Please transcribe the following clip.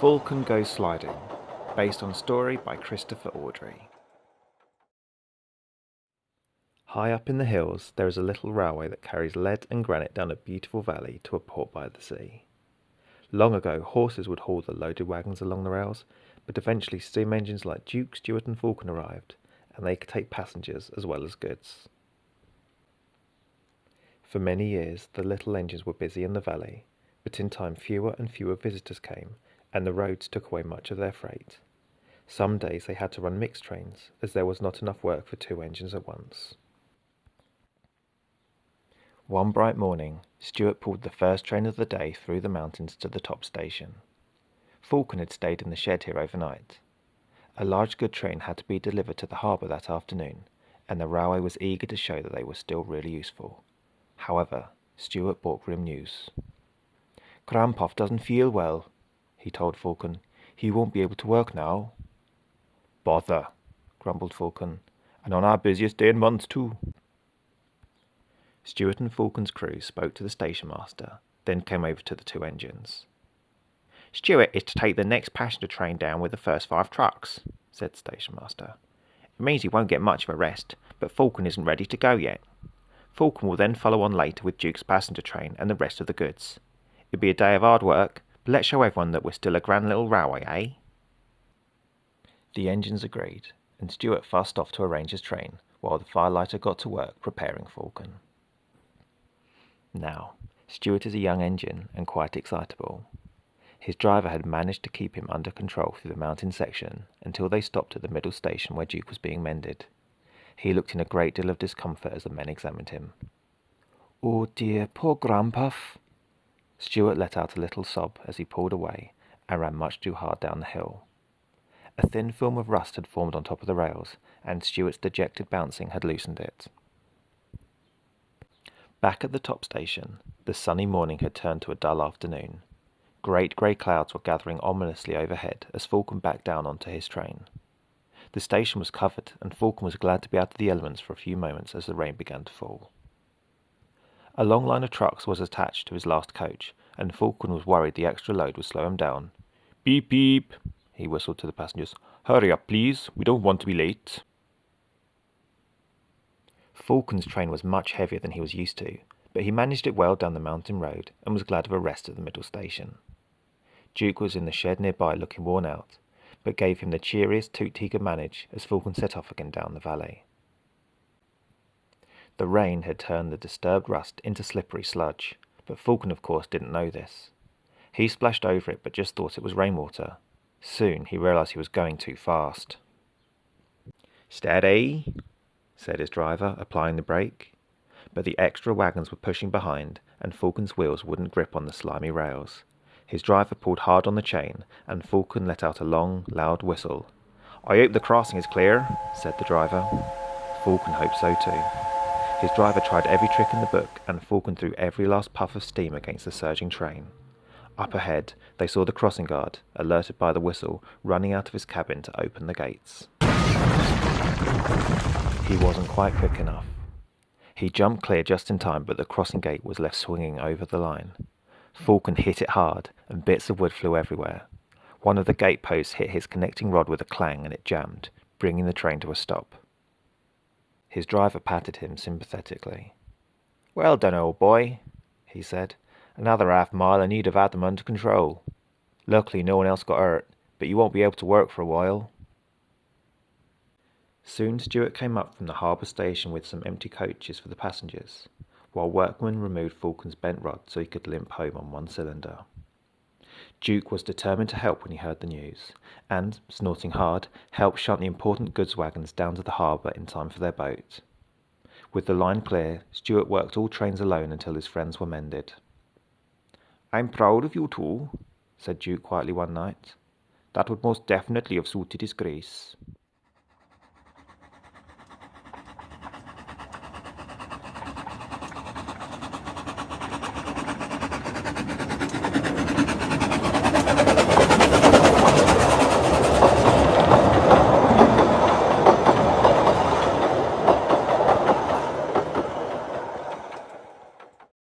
Falcon Goes Sliding, based on a story by Christopher Awdry. High up in the hills there is a little railway that carries lead and granite down a beautiful valley to a port by the sea. Long ago horses would haul the loaded wagons along the rails, but eventually steam engines like Duke, Stuart and Falcon arrived, and they could take passengers as well as goods. For many years the little engines were busy in the valley, but in time fewer and fewer visitors came, and the roads took away much of their freight. Some days they had to run mixed trains, as there was not enough work for two engines at once. One bright morning, Stuart pulled the first train of the day through the mountains to the top station. Falcon had stayed in the shed here overnight. A large goods train had to be delivered to the harbour that afternoon, and the railway was eager to show that they were still really useful. However, Stuart brought grim news. "Grandpa doesn't feel well," he told Falcon. "He won't be able to work now." "Bother," grumbled Falcon, "and on our busiest day in months too." Stuart and Falcon's crew spoke to the station master, then came over to the two engines. "Stuart is to take the next passenger train down with the first 5 trucks," said the station master. "It means he won't get much of a rest, but Falcon isn't ready to go yet. Falcon will then follow on later with Duke's passenger train and the rest of the goods. It'll be a day of hard work, but let's show everyone that we're still a grand little railway, eh?" The engines agreed, and Stuart fussed off to arrange his train, while the firelighter got to work preparing Falcon. Now, Stuart is a young engine and quite excitable. His driver had managed to keep him under control through the mountain section until they stopped at the middle station where Duke was being mended. He looked in a great deal of discomfort as the men examined him. "Oh dear, poor Grandpa." Stuart let out a little sob as he pulled away and ran much too hard down the hill. A thin film of rust had formed on top of the rails, and Stuart's dejected bouncing had loosened it. Back at the top station, the sunny morning had turned to a dull afternoon. Great grey clouds were gathering ominously overhead as Falcon backed down onto his train. The station was covered, and Falcon was glad to be out of the elements for a few moments as the rain began to fall. A long line of trucks was attached to his last coach, and Falcon was worried the extra load would slow him down. "Beep, beep," he whistled to the passengers. "Hurry up, please. We don't want to be late." Falcon's train was much heavier than he was used to, but he managed it well down the mountain road and was glad of a rest at the middle station. Duke was in the shed nearby looking worn out, but gave him the cheeriest toot he could manage as Falcon set off again down the valley. The rain had turned the disturbed rust into slippery sludge, but Falcon of course didn't know this. He splashed over it but just thought it was rainwater. Soon he realised he was going too fast. "Steady," said his driver, applying the brake. But the extra wagons were pushing behind, and Falcon's wheels wouldn't grip on the slimy rails. His driver pulled hard on the chain, and Falcon let out a long, loud whistle. "I hope the crossing is clear," said the driver. Falcon hoped so too. His driver tried every trick in the book, and Falcon threw every last puff of steam against the surging train. Up ahead, they saw the crossing guard, alerted by the whistle, running out of his cabin to open the gates. He wasn't quite quick enough. He jumped clear just in time, but the crossing gate was left swinging over the line. Falcon hit it hard, and bits of wood flew everywhere. One of the gate posts hit his connecting rod with a clang, and it jammed, bringing the train to a stop. His driver patted him sympathetically. "Well done, old boy," he said. "Another half-mile and you'd have had them under control. Luckily no one else got hurt, but you won't be able to work for a while." Soon Stuart came up from the harbour station with some empty coaches for the passengers, while workmen removed Falcon's bent rod so he could limp home on one cylinder. Duke was determined to help when he heard the news, and, snorting hard, helped shunt the important goods wagons down to the harbour in time for their boat. With the line clear, Stuart worked all trains alone until his friends were mended. "I'm proud of you two," said Duke quietly one night. "That would most definitely have suited his grace."